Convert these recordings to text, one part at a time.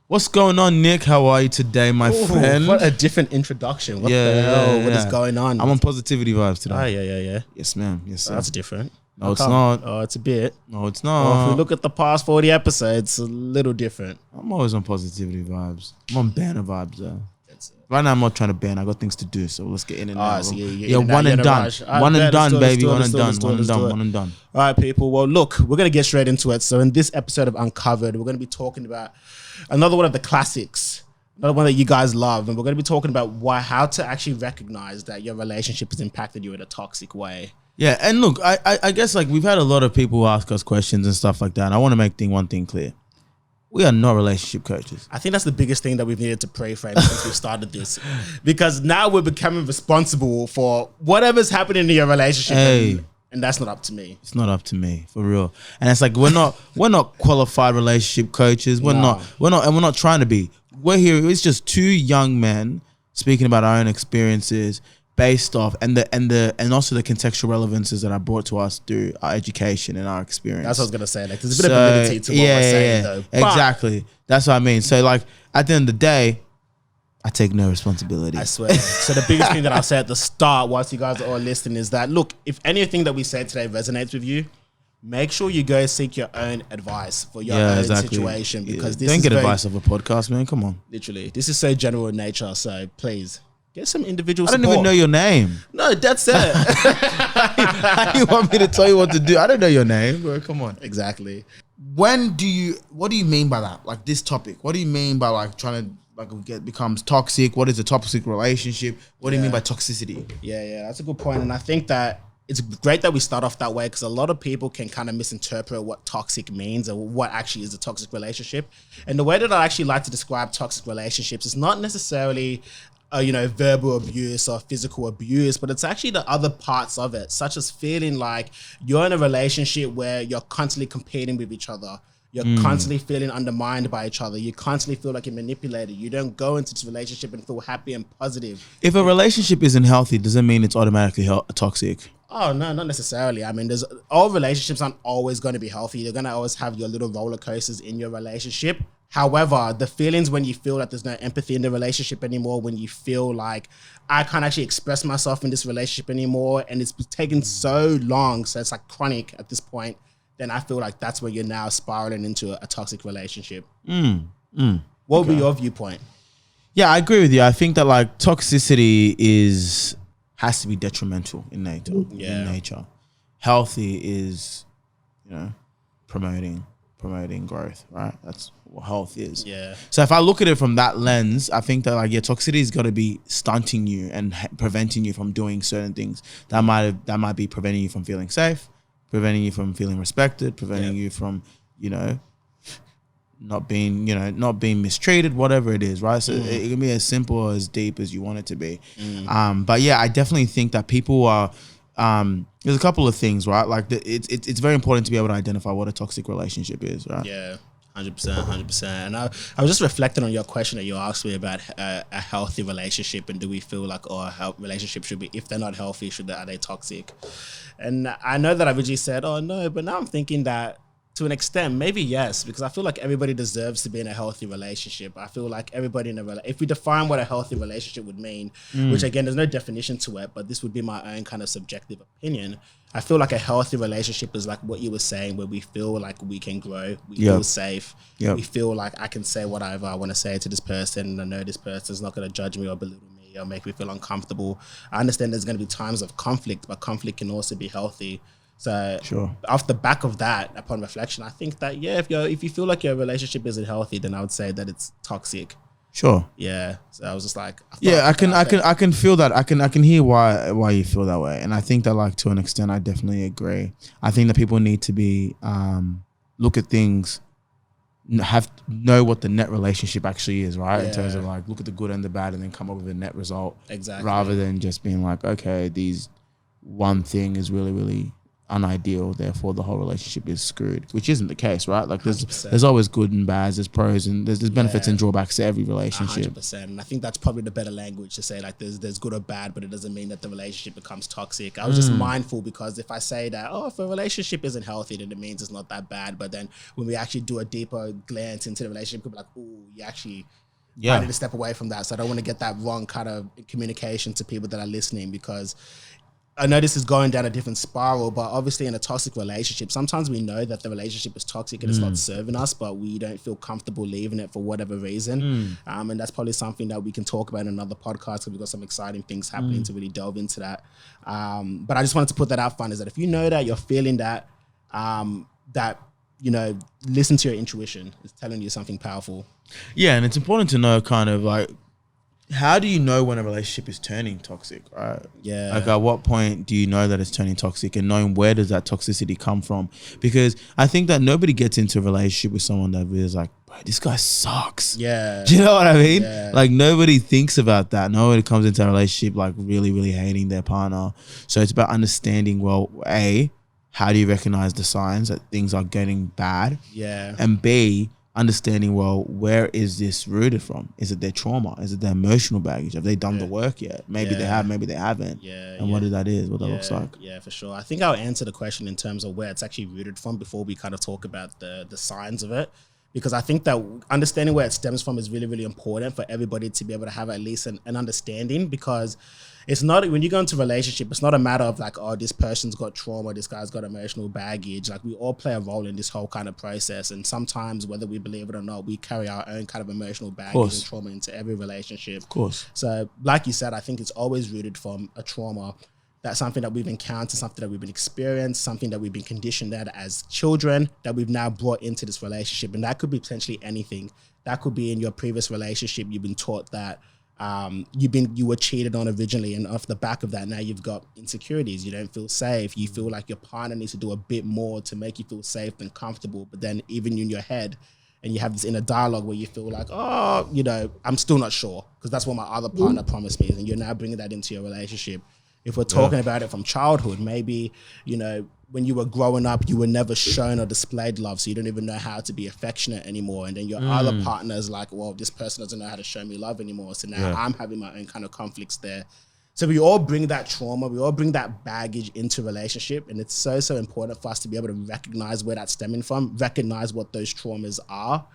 What's going on, Nick? How are you today, my friend? What a different introduction. What the hell? What is going on? I'm on positivity vibes today. Oh, yeah. Yes, ma'am. Yes, sir. That's different. No, it's not. Oh, it's a bit. No, it's Oh, not. if we look at the past 40 episodes, it's a little different. I'm always on positivity vibes. I'm on banner vibes, though. That's it. Right now, I'm not trying to ban. I got things to do, so let's get in and out. So One and done. One and done, baby. One and done. One and done. All right, people. Well, look, we're going to get straight into it. So in this episode of Uncovered, we're going to be talking about another one of the classics, another one that you guys love. And we're going to be talking about how to actually recognize that your relationship has impacted you in a toxic way. Yeah, and look, I guess like we've had a lot of people ask us questions and stuff like that. And I want to make one thing clear. We are not relationship coaches. I think that's the biggest thing that we've needed to pray for since we started this. Because now we're becoming responsible for whatever's happening in your relationship. Hey. And that's not up to me. It's not up to me, for real. And it's like we're not qualified relationship coaches. We're not trying to be. We're here. It's just two young men speaking about our own experiences based off and also the contextual relevances that are brought to us through our education and our experience. That's what I was gonna say. Like there's a bit of validity to what we're saying though. Exactly. That's what I mean. So like at the end of the day, I take no responsibility. I swear. So the biggest thing that I'll say at the start, whilst you guys are all listening, is that look, if anything that we say today resonates with you, make sure you go seek your own advice for your own situation. Because this don't is get advice of a podcast, man. Come on. Literally, this is so general in nature. So please get some individual support. I don't even know your name. No, that's it. How do you want me to tell you what to do? I don't know your name, bro. Come on. Exactly. What do you mean by that? Like this topic? What do you mean by like trying to becomes toxic? What is a toxic relationship? What do you mean by toxicity? Yeah, that's a good point. And I think that it's great that we start off that way because a lot of people can kind of misinterpret what toxic means or what actually is a toxic relationship. And the way that I actually like to describe toxic relationships is not necessarily verbal abuse or physical abuse, but it's actually the other parts of it, such as feeling like you're in a relationship where you're constantly competing with each other. You're constantly feeling undermined by each other. You constantly feel like you're manipulated. You don't go into this relationship and feel happy and positive. If a relationship isn't healthy, does it mean it's automatically toxic? Oh, no, not necessarily. I mean, all relationships aren't always going to be healthy. You're going to always have your little roller coasters in your relationship. However, the feelings when you feel like there's no empathy in the relationship anymore, when you feel like I can't actually express myself in this relationship anymore, and it's taken so long, so it's like chronic at this point, then I feel like that's where you're now spiraling into a toxic relationship. What would be your viewpoint? Yeah, I agree with you. I think that like toxicity has to be detrimental in nature. In nature, healthy is, promoting growth, right? That's what health is. Yeah. So if I look at it from that lens, I think that like toxicity is got to be stunting you and preventing you from doing certain things that might be preventing you from feeling safe, preventing you from feeling respected, preventing you from, not being mistreated, whatever it is, right? So it can be as simple or as deep as you want it to be. But yeah, I definitely think that people are, there's a couple of things, right? Like it's very important to be able to identify what a toxic relationship is, right? Yeah. 100%. And I was just reflecting on your question that you asked me about a healthy relationship and do we feel like a relationship should be, if they're not healthy, are they toxic? And I know that I originally said, oh no, but now I'm thinking that to an extent, maybe yes, because I feel like everybody deserves to be in a healthy relationship. I feel like everybody if we define what a healthy relationship would mean, which again, there's no definition to it, but this would be my own kind of subjective opinion. I feel like a healthy relationship is like what you were saying, where we feel like we can grow, we feel safe, we feel like I can say whatever I want to say to this person, and I know this person's not going to judge me or belittle me or make me feel uncomfortable. I understand there's going to be times of conflict, but conflict can also be healthy. So off the back of that, upon reflection, I think that if you feel like your relationship isn't healthy, then I would say that it's toxic. Sure. Yeah. So I was just like, I can feel that. I can hear why you feel that way, and I think that like to an extent, I definitely agree. I think that people need to be look at things, know what the net relationship actually is, right? In terms of like look at the good and the bad, and then come up with a net result. Exactly. Rather than just being like, okay, these one thing is really, really unideal, therefore the whole relationship is screwed, which isn't the case, right? Like there's 100%. there's always good and bads, there's pros and there's benefits Yeah. and drawbacks to every relationship. 100%. And I think that's probably the better language to say, like, there's good or bad, but it doesn't mean that the relationship becomes toxic. I was just mindful, because if I say that, oh, if a relationship isn't healthy, then it means it's not that bad. But then when we actually do a deeper glance into the relationship, people are like, oh, you actually I need to step away from that. So I don't want to get that wrong kind of communication to people that are listening, because I know this is going down a different spiral, but obviously in a toxic relationship, sometimes we know that the relationship is toxic and it's not serving us, but we don't feel comfortable leaving it for whatever reason. And that's probably something that we can talk about in another podcast, because we've got some exciting things happening to really delve into that. But I just wanted to put that out front, is that if you know that you're feeling that, listen to your intuition. It's telling you something powerful. Yeah, and it's important to know kind of like, how do you know when a relationship is turning toxic, right? Yeah. Like at what point do you know that it's turning toxic, and knowing where does that toxicity come from? Because I think that nobody gets into a relationship with someone that is like, bro, this guy sucks. Yeah. Do you know what I mean? Yeah. Like nobody thinks about that. Nobody comes into a relationship like really, really hating their partner. So it's about understanding, well, A, how do you recognize the signs that things are getting bad? Yeah. And B, understanding, well, where is this rooted from? Is it their trauma? Is it their emotional baggage? Have they done the work yet? Maybe they have, maybe they haven't. And what that looks like. Yeah, for sure. I think I'll answer the question in terms of where it's actually rooted from before we kind of talk about the signs of it. Because I think that understanding where it stems from is really, really important for everybody to be able to have at least an understanding, because it's not, when you go into a relationship, it's not a matter of like, oh, this person's got trauma, this guy's got emotional baggage. Like we all play a role in this whole kind of process. And sometimes, whether we believe it or not, we carry our own kind of emotional baggage and trauma into every relationship. Of course. So like you said, I think it's always rooted from a trauma. That's something that we've encountered, something that we've been experienced, something that we've been conditioned at as children that we've now brought into this relationship. And that could be potentially anything. That could be in your previous relationship. You've been taught that you were cheated on originally, and off the back of that, now you've got insecurities. You don't feel safe. You feel like your partner needs to do a bit more to make you feel safe and comfortable. But then even in your head, and you have this inner dialogue where you feel like, oh, I'm still not sure, because that's what my other partner promised me. And you're now bringing that into your relationship. If we're talking about it from childhood, maybe, when you were growing up, you were never shown or displayed love, so you don't even know how to be affectionate anymore. And then your other partner is like, well, this person doesn't know how to show me love anymore. So now I'm having my own kind of conflicts there. So we all bring that trauma, we all bring that baggage into relationship. And it's so, so important for us to be able to recognize where that's stemming from, recognize what those traumas are.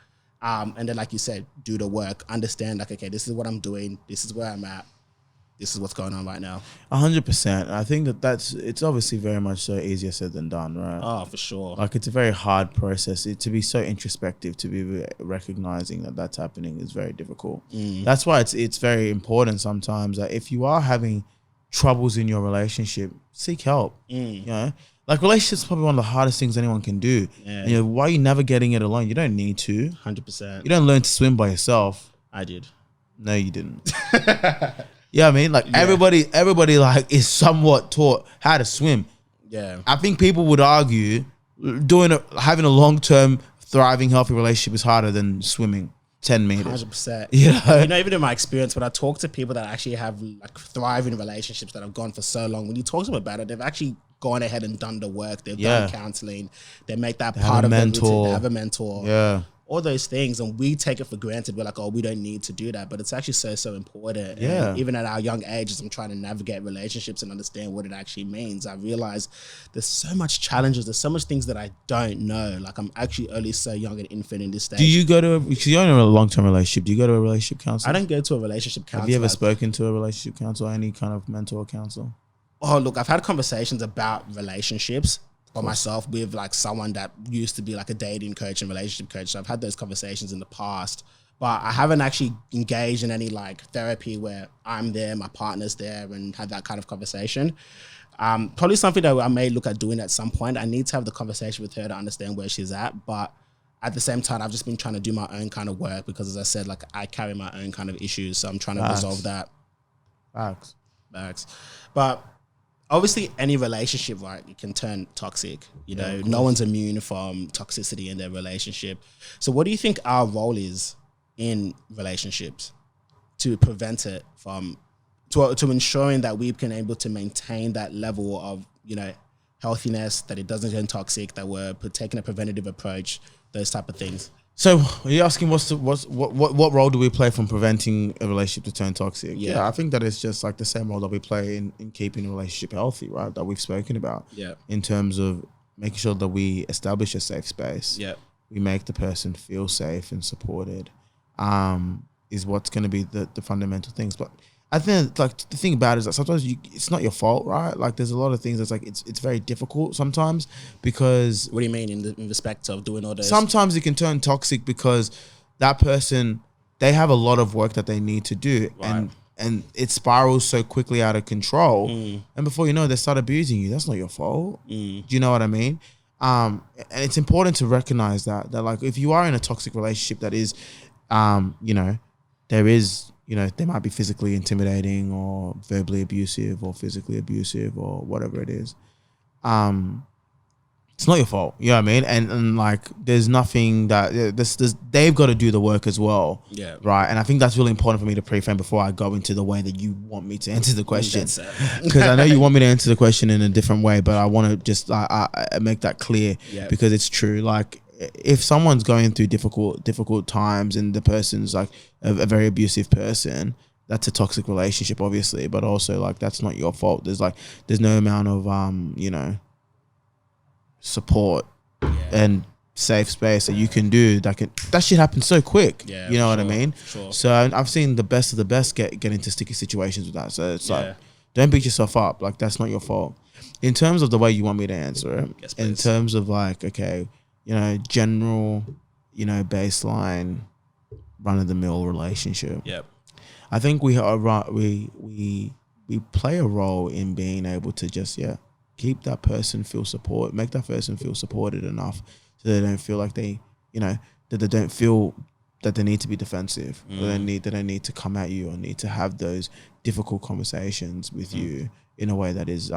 And then, like you said, do the work, understand like, okay, this is what I'm doing. This is where I'm at. This is what's going on right now. 100%. I think it's obviously very much so easier said than done, right? Oh, for sure. Like it's a very hard process. To be so introspective, to be recognizing that that's happening is very difficult. That's why it's very important sometimes that if you are having troubles in your relationship, seek help. Like relationships is probably one of the hardest things anyone can do. And why are you navigating it alone? You don't need to. 100%. You don't learn to swim by yourself. I did. No, you didn't. Yeah, I mean, like everybody like is somewhat taught how to swim. Yeah, I think people would argue having a long-term, thriving, healthy relationship is harder than swimming 10 meters. 100%. Yeah, Even in my experience, when I talk to people that actually have like thriving relationships that have gone for so long, when you talk to them about it, they've actually gone ahead and done the work. They've done counseling. They make that part of their routine. They have a mentor. Yeah. All those things, and we take it for granted. We're like, oh, we don't need to do that, but it's actually so important. Yeah. And even at our young ages, I'm trying to navigate relationships and understand what it actually means. I realize there's so much challenges. There's so much things that I don't know. Like I'm actually only so young and infant in this stage. Do you go to because you're in a long-term relationship? Do you go to a relationship counselor? I don't go to a relationship counselor. Have you ever spoken to a relationship counselor, any kind of mentor or counsel? Oh, look, I've had conversations about relationships by myself with like someone that used to be like a dating coach and relationship coach. So I've had those conversations in the past, but I haven't actually engaged in any like therapy where I'm there, my partner's there, and had that kind of conversation. Probably something that I may look at doing at some point. I need to have the conversation with her to understand where she's at, but at the same time, I've just been trying to do my own kind of work because, as I said, like I carry my own kind of issues, so I'm trying to resolve that. Facts. But obviously, any relationship, right, it can turn toxic. No one's immune from toxicity in their relationship. So what do you think our role is in relationships to prevent it from, to ensuring that we can able to maintain that level of, healthiness, that it doesn't turn toxic, that we're taking a preventative approach, those type of things. So are you asking what role do we play from preventing a relationship to turn toxic? Yeah. I think that it's just like the same role that we play in keeping a relationship healthy, right? That we've spoken about. Yeah. In terms of making sure that we establish a safe space. Yeah. We make the person feel safe and supported. Is what's going to be the fundamental things. But I think like the thing about it is that sometimes it's not your fault, right? Like there's a lot of things that's like it's very difficult sometimes because. What do you mean in respect of doing all those? Sometimes it can turn toxic because that person, they have a lot of work that they need to do, Right. and it spirals so quickly out of control, and before you know it, they start abusing you. That's not your fault. Do you know what I mean? And it's important to recognize that like if you are in a toxic relationship that is, there might be physically intimidating or verbally abusive or physically abusive or whatever it is. It's not your fault. You know what I mean? And like, there's nothing that they've got to do the work as well. Yeah. Right. And I think that's really important for me to pre-frame before I go into the way that you want me to answer the question. Because I know you want me to answer the question in a different way, but I want to just I make that clear because it's true. Like, if someone's going through difficult times and the person's like a very abusive person, that's a toxic relationship, obviously. But also, like, that's not your fault. There's no amount of support and safe space that you can do that shit happens so quick. Yeah, you know what I mean? Sure. So I've seen the best of the best get into sticky situations with that. So it's like, don't beat yourself up. Like, that's not your fault. In terms of the way you want me to answer it, Yes, in please. terms of like, okay, general, baseline run of the mill relationship. Yep. I think we play a role in being able to just keep that person make that person feel supported enough so they don't feel like they don't feel that they need to be defensive or they don't need to come at you or need to have those difficult conversations with you in a way that is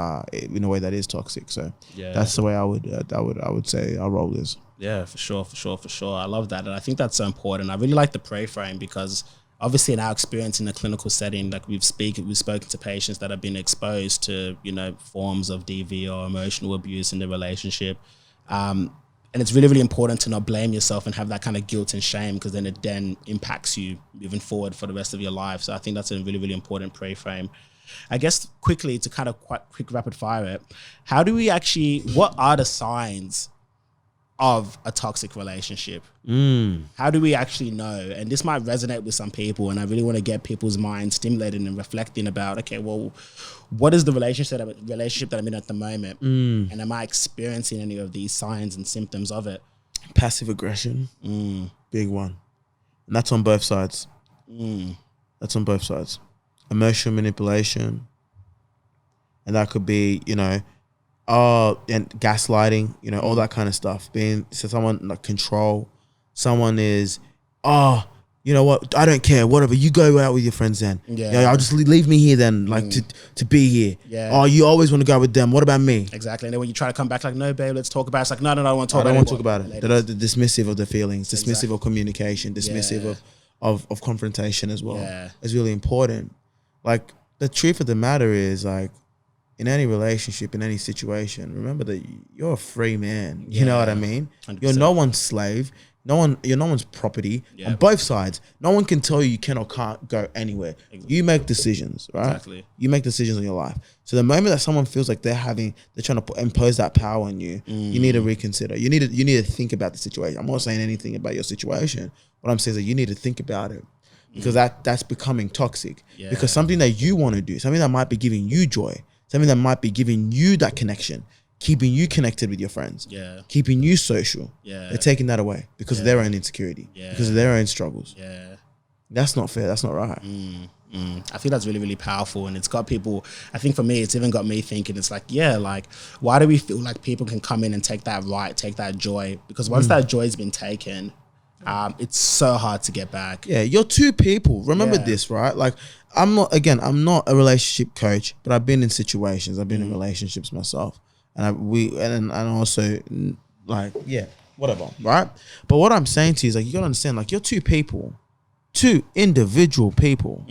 toxic. So that's the way I would say our role is. Yeah, for sure. I love that. And I think that's so important. I really like the pray frame because obviously in our experience in a clinical setting, like we've spoken to patients that have been exposed to, forms of DV or emotional abuse in the relationship. And it's really, really important to not blame yourself and have that kind of guilt and shame because then it impacts you moving forward for the rest of your life. So I think that's a really, really important pray frame. I guess quickly to kind of quick rapid fire it, what are the signs of a toxic relationship? How do we actually know? And this might resonate with some people, and I really want to get people's minds stimulated and reflecting about, okay, well, what is the relationship that I'm in at the moment? And am I experiencing any of these signs and symptoms of it? Passive aggression, big one. And that's on both sides. That's on both sides. Emotional manipulation. And that could be, and gaslighting, all that kind of stuff. Someone like control. Someone is, you know what? I don't care. Whatever. You go out with your friends then. Yeah. I'll just leave me here then, like to be here. Yeah. Oh, you always want to go with them. What about me? Exactly. And then when you try to come back, like, no, babe, let's talk about it. It's like, no, I don't want to talk about it. I don't want to talk about it. They're dismissive of the feelings, dismissive of communication, dismissive of confrontation as well. Yeah. It's really important. Like, the truth of the matter is, like, in any relationship, in any situation, remember that you're a free man. You know what I mean? 100%. You're no one's slave. You're no one's property. Yeah. On both sides, no one can tell you can or can't go anywhere. Exactly. You make decisions, right? Exactly. You make decisions in your life. So the moment that someone feels like they're trying to impose that power on you, you need to reconsider. You need to think about the situation. I'm not saying anything about your situation. What I'm saying is that you need to think about it. Because that's becoming toxic. Yeah. Because something that you want to do, something that might be giving you joy, something that might be giving you that connection, keeping you connected with your friends, keeping you social, they're taking that away because of their own insecurity, because of their own struggles. Yeah. That's not fair. That's not right. I think that's really, really powerful. And it's got people, I think for me, it's even got me thinking, it's like, why do we feel like people can come in and take that right, take that joy? Because once that joy's been taken, it's so hard to get back. Yeah, you're two people. Remember this, right? Like, I'm not a relationship coach, but I've been in situations. I've been in relationships myself, and also like, whatever, right? But what I'm saying to you is, like, you gotta understand, like, you're two people, two individual people,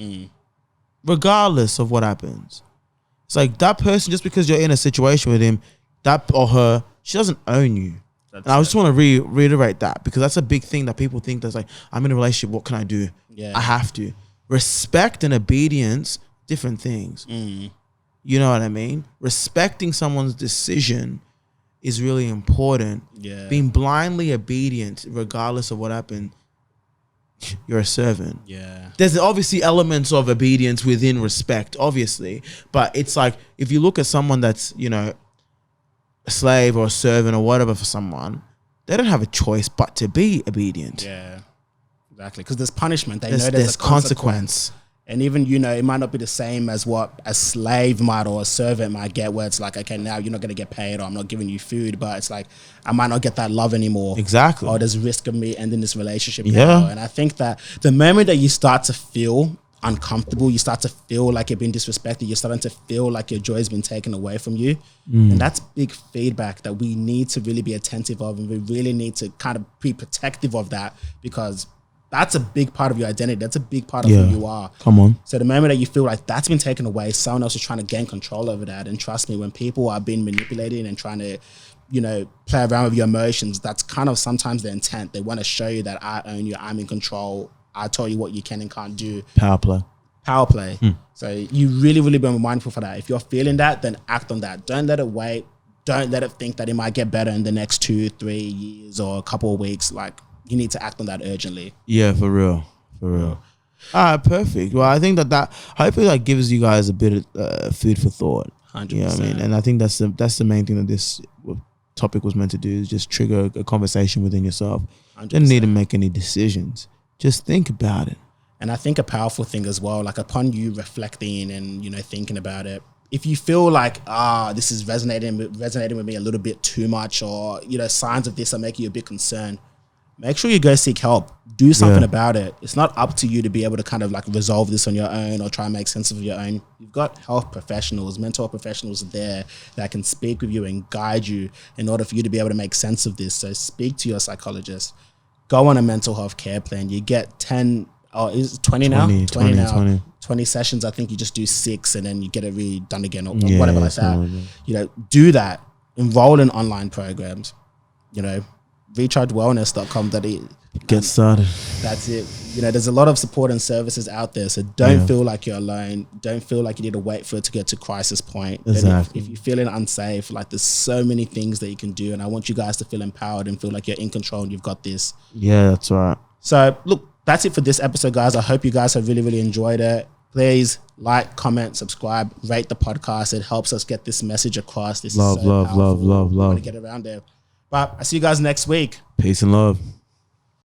regardless of what happens. It's like that person, just because you're in a situation with him, that or her, she doesn't own you. And I just want to reiterate that, because that's a big thing that people think that's like, I'm in a relationship, what can I do? Yeah. I have to. Respect and obedience, different things. You know what I mean? Respecting someone's decision is really important. Yeah. Being blindly obedient, regardless of what happened, you're a servant. Yeah. There's obviously elements of obedience within respect, obviously. But it's like, if you look at someone that's, you know, a slave or a servant or whatever for someone, they don't have a choice but to be obedient. Yeah. Exactly. Because there's punishment. They There's know there's a consequence. And even, you know, it might not be the same as what a slave might or a servant might get, where it's like, okay, now you're not going to get paid, or I'm not giving you food, but it's like, I might not get that love anymore. Exactly. Or there's risk of me ending this relationship Yeah. now. And I think that the moment that you start to feel uncomfortable, you start to feel like you're being disrespected, you're starting to feel like your joy has been taken away from you. And that's big feedback that we need to really be attentive of, and we really need to kind of be protective of that, because that's a big part of your identity. That's a big part of who you are. Come on. So the moment that you feel like that's been taken away, someone else is trying to gain control over that. And trust me, when people are being manipulated and trying to, you know, play around with your emotions, that's kind of sometimes the intent. They want to show you that I own you, I'm in control, I tell you what you can and can't do. Power play. So you really, really be mindful for that. If you're feeling that, then act on that. Don't let it wait. Don't let it think that it might get better in the next 2-3 years or a couple of weeks. Like, you need to act on that urgently. Yeah, for real. All right, perfect. Well, I think that hopefully that gives you guys a bit of food for thought. 100%. You know what I mean? And I think that's the main thing that this topic was meant to do, is just trigger a conversation within yourself. 100%. Don't need to make any decisions. Just think about it. And I think a powerful thing as well, like upon you reflecting and, you know, thinking about it, if you feel like, this is resonating with me a little bit too much, or, you know, signs of this are making you a bit concerned, make sure you go seek help. Do something about it. It's not up to you to be able to kind of like resolve this on your own or try and make sense of your own. You've got health professionals, mental health professionals there that can speak with you and guide you in order for you to be able to make sense of this. So speak to your psychologist. Go on a mental health care plan. You get 10, is it 20 now? 20 now. 20 sessions. I think you just do 6 and then you get it really done again, or whatever like that. You know, do that. Enroll in online programs. You know, rechargewellness.com. Get started. That's it. You know, there's a lot of support and services out there. So don't feel like you're alone. Don't feel like you need to wait for it to get to crisis point. Exactly. If you're feeling unsafe, like there's so many things that you can do. And I want you guys to feel empowered and feel like you're in control and you've got this. Yeah, that's right. So look, that's it for this episode, guys. I hope you guys have really, really enjoyed it. Please like, comment, subscribe, rate the podcast. It helps us get this message across. This love. want to get around there. But I see you guys next week. Peace and love.